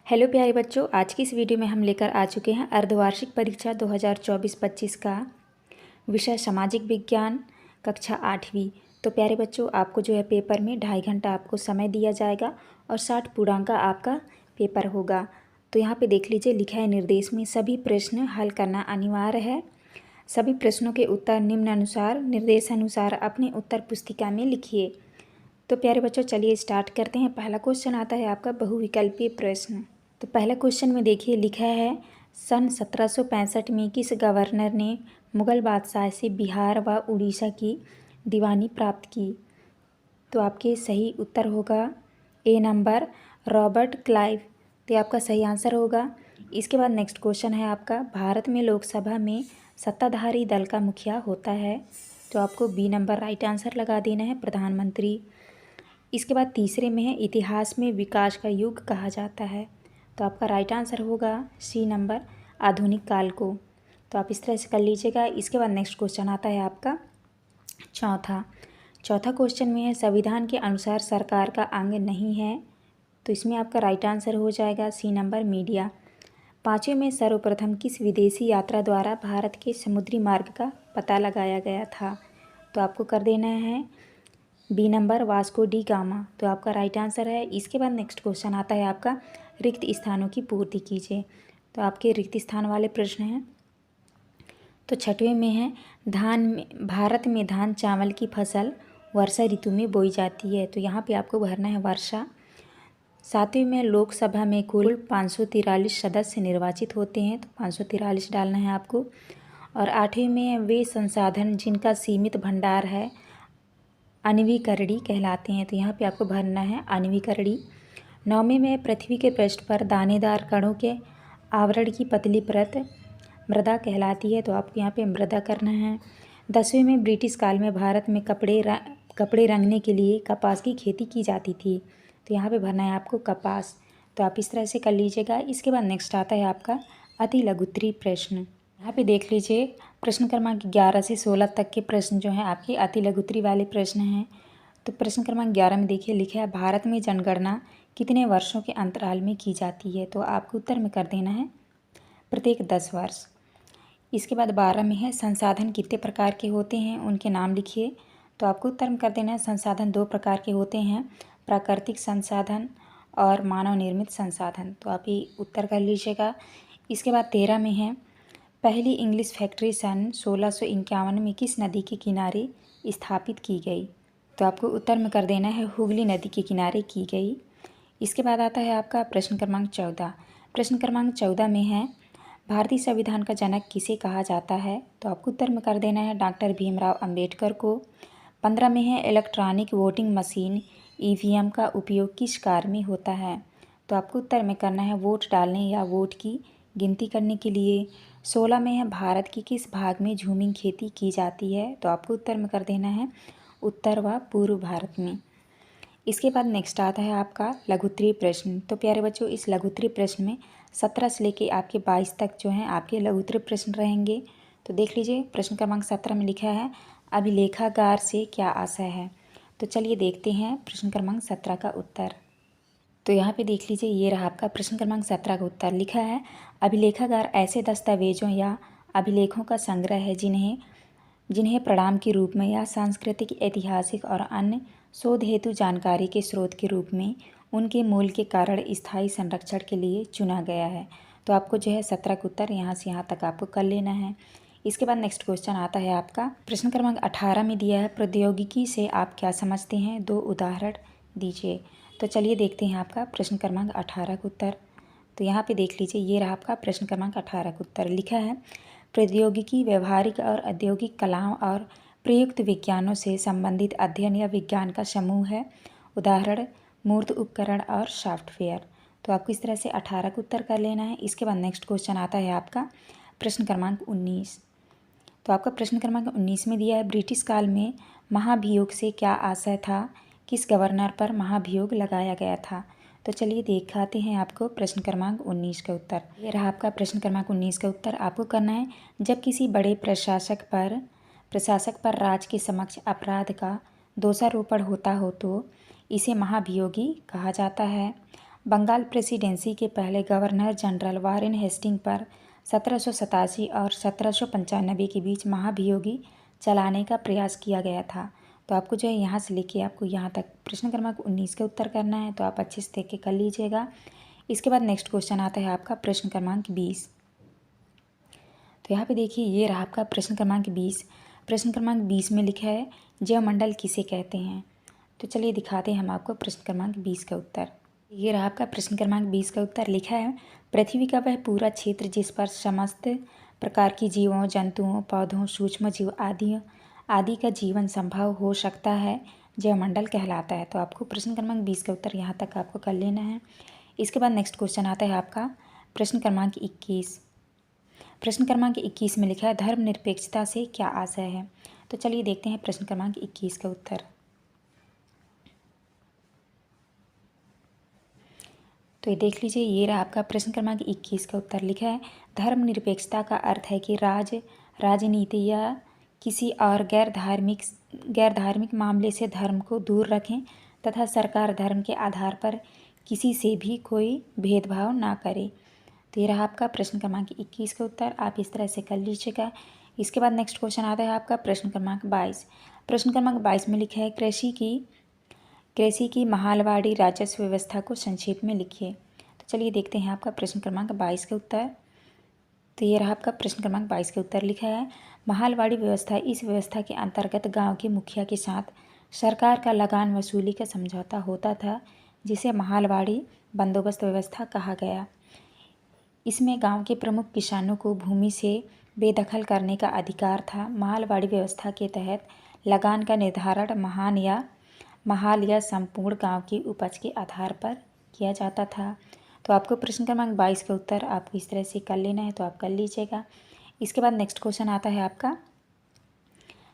Hello प्यारे बच्चों, आज की इस वीडियो में हम लेकर आ चुके हैं अर्धवार्षिक परीक्षा 2024-25 का विषय सामाजिक विज्ञान कक्षा 8वीं। तो प्यारे बच्चों, आपको जो है पेपर में 2.5 घंटा आपको समय दिया जाएगा और 60 पूर्णांक का आपका पेपर होगा। तो यहाँ पे देख लीजिए, लिखा है निर्देश में सभी प्रश्न हल करना अनिवार्य है। सभी प्रश्नों के उत्तर निम्नानुसार निर्देशानुसार अपनी उत्तर पुस्तिका में लिखिए। तो प्यारे बच्चों, चलिए स्टार्ट करते हैं। पहला क्वेश्चन आता है आपका बहुविकल्पीय प्रश्न। तो पहला क्वेश्चन में देखिए, लिखा है सन 1765 में किस गवर्नर ने मुग़ल बादशाह से बिहार व उड़ीसा की दीवानी प्राप्त की। तो आपके सही उत्तर होगा ए नंबर, रॉबर्ट क्लाइव। तो आपका सही आंसर होगा। इसके बाद नेक्स्ट क्वेश्चन है आपका, भारत में लोकसभा में सत्ताधारी दल का मुखिया होता है। तो आपको बी नंबर राइट आंसर लगा देना है, प्रधानमंत्री। इसके बाद तीसरे में है, इतिहास में विकास का युग कहा जाता है। तो आपका राइट आंसर होगा सी नंबर, आधुनिक काल को। तो आप इस तरह से कर लीजिएगा। इसके बाद नेक्स्ट क्वेश्चन आता है आपका चौथा क्वेश्चन में है, संविधान के अनुसार सरकार का अंग नहीं है। तो इसमें आपका राइट आंसर हो जाएगा सी नंबर, मीडिया। पाँचवें में सर्वप्रथम किस विदेशी यात्रा द्वारा भारत के समुद्री मार्ग का पता लगाया गया था। तो आपको कर देना है B number, Vasco da Gama. तो आपका राइट आंसर है। इसके बाद नेक्स्ट क्वेश्चन आता है आपका, रिक्त स्थानों की पूर्ति कीजिए। तो आपके रिक्त स्थान वाले प्रश्न हैं। तो छठवें में है, भारत में धान चावल की फसल वर्षा ऋतु में बोई जाती है। तो यहाँ पे आपको भरना है वर्षा। सातवें में, लोकसभा में कुल 543 सदस्य निर्वाचित होते हैं। तो 543 डालना है आपको। और आठवें में, वे संसाधन जिनका सीमित भंडार है आणविकरणी कहलाते हैं। तो यहाँ पे आपको भरना है आणविकरणी। नौवें में, पृथ्वी के पृष्ठ पर दानेदार कणों के आवरण की पतली परत मृदा कहलाती है। तो आपको यहाँ पे मृदा करना है। 10वें में, ब्रिटिश काल में भारत में कपड़े रंगने के लिए कपास की खेती की जाती थी। तो यहाँ पे भरना है आपको कपास। तो आप इस तरह से कर लीजिएगा। इसके बाद नेक्स्ट आता है आपका अति लघुत्तरीय प्रश्न। यहाँ पे देख लीजिए, प्रश्न क्रमांक 11 से 16 तक के प्रश्न जो हैं आपके अति लघुत्तरीय वाले प्रश्न हैं। तो प्रश्न क्रमांक 11 में देखिए, लिखा है भारत में जनगणना कितने वर्षों के अंतराल में की जाती है। तो आपको उत्तर में कर देना है प्रत्येक 10 वर्ष। इसके बाद 12 में है, संसाधन कितने प्रकार के होते हैं, उनके नाम लिखिए। तो आपको उत्तर में कर देना है संसाधन 2 प्रकार के होते हैं, प्राकृतिक संसाधन और मानव निर्मित संसाधन। तो आप ये उत्तर कर लीजिएगा। इसके बाद 13 में है, पहली इंग्लिश फैक्ट्री सन 1651 में किस नदी के किनारे स्थापित की गई। तो आपको उत्तर में कर देना है हुगली नदी के किनारे की गई। इसके बाद आता है आपका प्रश्न क्रमांक 14। प्रश्न क्रमांक 14 में है, भारतीय संविधान का जनक किसे कहा जाता है। तो आपको उत्तर में कर देना है डॉक्टर भीमराव अंबेडकर को। 15 में है, इलेक्ट्रॉनिक वोटिंग मशीन ईवीएम का उपयोग किस कार्य में होता है। तो आपको उत्तर में करना है वोट डालने या वोट की गिनती करने के लिए। 16 में है, भारत की किस भाग में झूमिंग खेती की जाती है। तो आपको उत्तर में कर देना है उत्तर व पूर्व भारत में। इसके बाद नेक्स्ट आता है आपका लघुत्तरीय प्रश्न। तो प्यारे बच्चों, इस लघुत्तरीय प्रश्न में 17 से लेके आपके 22 तक जो हैं आपके लघुत्तरीय प्रश्न रहेंगे। तो देख लीजिए, प्रश्न क्रमांक 17 में लिखा है, अभिलेखागार से क्या आशय है। तो चलिए देखते हैं प्रश्न क्रमांक 17 का उत्तर। तो यहाँ पे देख लीजिए, ये रहा आपका प्रश्न क्रमांक 17 का उत्तर। लिखा है, अभिलेखागार ऐसे दस्तावेजों या अभिलेखों का संग्रह है जिन्हें प्रमाण के रूप में या सांस्कृतिक, ऐतिहासिक और अन्य शोध हेतु जानकारी के स्रोत के रूप में उनके मूल के कारण स्थायी संरक्षण के लिए चुना गया है। तो आपको जो है 17 का उत्तर यहाँ से यहाँ तक आपको कर लेना है। इसके बाद नेक्स्ट क्वेश्चन आता है आपका प्रश्न क्रमांक 18 में दिया है, प्रौद्योगिकी से आप क्या समझते हैं, 2 उदाहरण दीजिए। तो चलिए देखते हैं आपका प्रश्न क्रमांक 18 का उत्तर। तो यहाँ पे देख लीजिए, ये रहा आपका प्रश्न क्रमांक 18 का उत्तर। लिखा है, प्रौद्योगिकी व्यावहारिक और औद्योगिक कलाओं और प्रयुक्त विज्ञानों से संबंधित अध्ययन या विज्ञान का समूह है। उदाहरण मूर्त उपकरण और सॉफ्टवेयर। तो आपको इस तरह से 18 का उत्तर कर लेना है। इसके बाद नेक्स्ट क्वेश्चन आता है आपका प्रश्न क्रमांक 19। तो आपका प्रश्न क्रमांक 19 में दिया है, ब्रिटिश काल में महाभियोग से क्या आशय था, किस गवर्नर पर महाभियोग लगाया गया था। तो चलिए दिखाते हैं आपको प्रश्न क्रमांक 19 का उत्तर। ये रहा आपका प्रश्न क्रमांक 19 का उत्तर। आपको करना है, जब किसी बड़े प्रशासक पर राज्य के समक्ष अपराध का दोषारोपण होता हो तो इसे महाभियोगी कहा जाता है। बंगाल प्रेसिडेंसी के पहले गवर्नर जनरल वारेन हेस्टिंग पर 1787 और 1795 के बीच महाभियोगी चलाने का प्रयास किया गया था। तो आपको जो है यहाँ से लेके आपको यहाँ तक प्रश्न क्रमांक 19 का उत्तर करना है, तो आप अच्छे से देख के कर लीजिएगा। इसके बाद नेक्स्ट क्वेश्चन आता है आपका प्रश्न क्रमांक 20। तो यहाँ पे देखिए ये रहा आपका प्रश्न क्रमांक 20। प्रश्न क्रमांक 20 में लिखा है जयमंडल किसे कहते हैं। तो चलिए दिखाते हैं हम आपको प्रश्न क्रमांक 20 का उत्तर। ये रहा आपका प्रश्न क्रमांक 20 का उत्तर। लिखा है पृथ्वी का वह पूरा क्षेत्र जिस पर समस्त प्रकार की जीवों, जंतुओं, पौधों, सूक्ष्म जीव आदि का जीवन संभव हो सकता है जयमंडल कहलाता है। तो आपको प्रश्न क्रमांक 20 का उत्तर यहाँ तक आपको कर लेना है। इसके बाद नेक्स्ट क्वेश्चन आता है आपका प्रश्न क्रमांक 21। प्रश्न क्रमांक 21 में लिखा है धर्मनिरपेक्षता से क्या आशय है। तो चलिए देखते हैं प्रश्न क्रमांक 21 का उत्तर। तो ये देख लीजिए ये रहा आपका प्रश्न क्रमांक 21 का उत्तर। लिखा है धर्मनिरपेक्षता का अर्थ है कि राजनीति या किसी और गैर धार्मिक मामले से धर्म को दूर रखें तथा सरकार धर्म के आधार पर किसी से भी कोई भेदभाव ना करे। तो ये रहा आपका प्रश्न क्रमांक 21 का उत्तर। आप इस तरह से कर लीजिएगा। इसके बाद नेक्स्ट क्वेश्चन आता है आपका प्रश्न क्रमांक 22। प्रश्न क्रमांक 22 में लिखा है कृषि की महालवाड़ी राजस्व व्यवस्था को संक्षेप में लिखिए। तो चलिए देखते हैं आपका प्रश्न क्रमांक 22 का उत्तर। तो ये रहा आपका प्रश्न क्रमांक 22 के उत्तर। लिखा है महालवाड़ी व्यवस्था इस व्यवस्था के अंतर्गत गांव के मुखिया के साथ सरकार का लगान वसूली का समझौता होता था, जिसे महालवाड़ी बंदोबस्त व्यवस्था कहा गया। इसमें गांव के प्रमुख किसानों को भूमि से बेदखल करने का अधिकार था। महालवाड़ी व्यवस्था के तहत लगान का निर्धारण महाल या संपूर्ण गांव की उपज के आधार पर किया जाता था। तो आपको प्रश्न क्रमांक 22 का उत्तर आपको इस तरह से कर लेना है, तो आप कर लीजिएगा। इसके बाद नेक्स्ट क्वेश्चन आता है आपका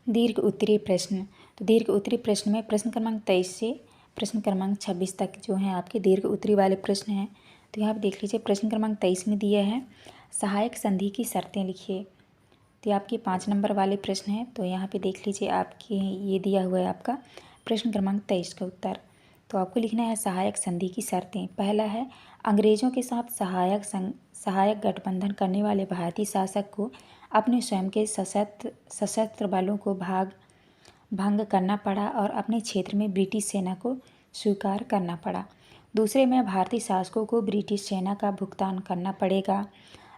दीर्घ उत्तरीय प्रश्न। तो दीर्घ उत्तरीय प्रश्न में प्रश्न क्रमांक 23 से प्रश्न क्रमांक 26 तक जो है आपके दीर्घ उत्तरीय वाले प्रश्न हैं। तो यहाँ पर देख लीजिए प्रश्न क्रमांक 23 में दिया है सहायक संधि की शर्तें लिखिए। तो ये आपके 5 नंबर वाले प्रश्न हैं। तो यहाँ पे देख लीजिए आपके ये दिया हुआ है आपका प्रश्न क्रमांक 23 का उत्तर। तो आपको लिखना है सहायक संधि की शर्तें। पहला है अंग्रेज़ों के साथ सहायक गठबंधन करने वाले भारतीय शासक को अपने स्वयं के सशस्त्र बलों को भंग करना पड़ा और अपने क्षेत्र में ब्रिटिश सेना को स्वीकार करना पड़ा। दूसरे में भारतीय शासकों को ब्रिटिश सेना का भुगतान करना पड़ेगा।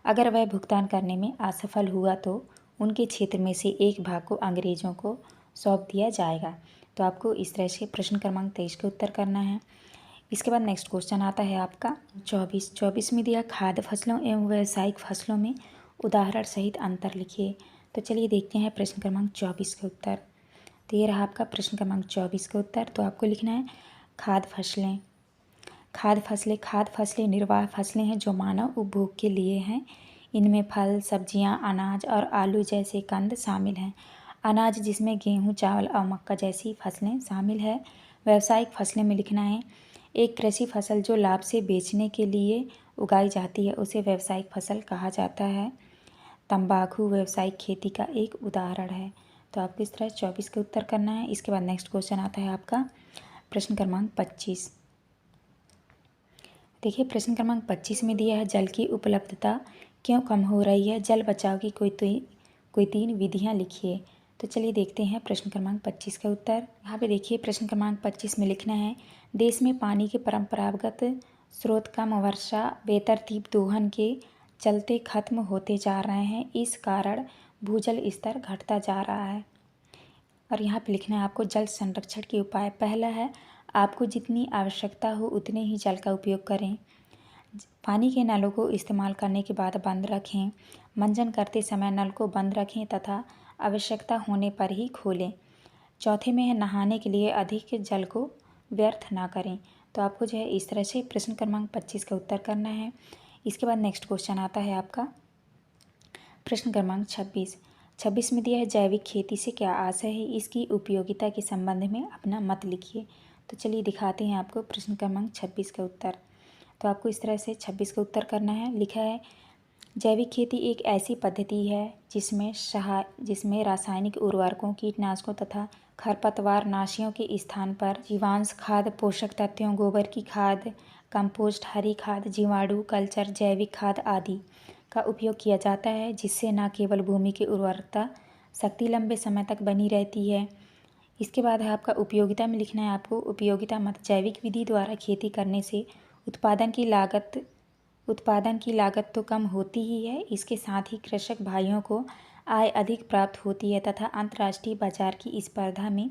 अगर वह भुगतान करने में असफल हुआ तो उनके क्षेत्र में से एक भाग को अंग्रेज़ों को सौंप दिया जाएगा। तो आपको इस तरह से प्रश्न क्रमांक 23 का उत्तर करना है। इसके बाद नेक्स्ट क्वेश्चन आता है आपका 24 में दिया खाद्य फसलों एवं व्यावसायिक फसलों में उदाहरण सहित अंतर लिखिए। तो चलिए देखते हैं प्रश्न क्रमांक 24 का उत्तर। तो ये रहा आपका प्रश्न क्रमांक 24 का उत्तर। तो आपको लिखना है खाद्य फसलें निर्वाह फसलें हैं जो मानव उपभोग के लिए हैं। इनमें फल, सब्जियां, अनाज और आलू जैसे कंद शामिल हैं। अनाज जिसमें गेहूं, चावल और मक्का जैसी फसलें शामिल है। व्यावसायिक फसलें में लिखना है एक कृषि फसल जो लाभ से बेचने के लिए उगाई जाती है उसे व्यावसायिक फसल कहा जाता है। तंबाकू व्यावसायिक खेती का एक उदाहरण है। तो आपको इस तरह 24 का उत्तर करना है। इसके बाद नेक्स्ट क्वेश्चन आता है आपका प्रश्न क्रमांक 25। देखिए प्रश्न क्रमांक 25 में दिया है जल की उपलब्धता क्यों कम हो रही है। जल बचाव की कोई 3 विधियां लिखिए। तो चलिए देखते हैं प्रश्न क्रमांक 25 का उत्तर। यहाँ पे देखिए प्रश्न क्रमांक 25 में लिखना है देश में पानी के परंपरागत स्रोत कम वर्षा बेतरतीब दोहन के चलते खत्म होते जा रहे हैं। इस कारण भूजल स्तर घटता जा रहा है। और यहाँ पे लिखना है आपको जल संरक्षण के उपाय। पहला है आपको जितनी आवश्यकता हो उतने ही जल का उपयोग करें। पानी के नलों को इस्तेमाल करने के बाद बंद रखें। मंजन करते समय नल को बंद रखें तथा आवश्यकता होने पर ही खोलें। चौथे में है नहाने के लिए अधिक जल को व्यर्थ ना करें। तो आपको जो है इस तरह से प्रश्न क्रमांक 25 का उत्तर करना है। इसके बाद नेक्स्ट क्वेश्चन आता है आपका प्रश्न क्रमांक 26 में दिया है जैविक खेती से क्या आशय है, इसकी उपयोगिता के संबंध में अपना मत लिखिए। तो चलिए दिखाते हैं आपको प्रश्न क्रमांक 26 का उत्तर। तो आपको इस तरह से 26 का उत्तर करना है। लिखा है जैविक खेती एक ऐसी पद्धति है जिसमें रासायनिक उर्वरकों, कीटनाशकों तथा खरपतवार नाशियों के स्थान पर जीवांश खाद, पोषक तत्वों, गोबर की खाद कंपोस्ट, हरी खाद, जीवाणु कल्चर, जैविक खाद आदि का उपयोग किया जाता है, जिससे न केवल भूमि की उर्वरता शक्ति लंबे समय तक बनी रहती है। इसके बाद है आपका उपयोगिता में लिखना है आपको। उपयोगिता मत जैविक विधि द्वारा खेती करने से उत्पादन की लागत तो कम होती ही है, इसके साथ ही कृषक भाइयों को आय अधिक प्राप्त होती है तथा अंतर्राष्ट्रीय बाजार की स्पर्धा में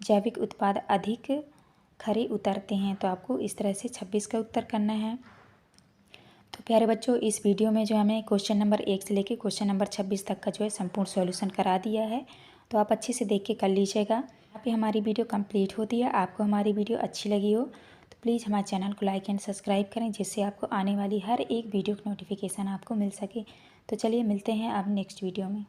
जैविक उत्पाद अधिक खरे उतरते हैं। तो आपको इस तरह से 26 का उत्तर करना है। तो प्यारे बच्चों, इस वीडियो में जो हमें क्वेश्चन नंबर 1 से लेकर क्वेश्चन नंबर 26 तक का जो है संपूर्ण सॉल्यूशन करा दिया है, तो आप अच्छे से देख के कर लीजिएगा। यहाँ पे हमारी वीडियो कंप्लीट होती है। आपको हमारी वीडियो अच्छी लगी हो तो प्लीज़ हमारे चैनल को लाइक एंड सब्सक्राइब करें, जिससे आपको आने वाली हर एक वीडियो की नोटिफिकेशन आपको मिल सके। तो चलिए मिलते हैं अब नेक्स्ट वीडियो में।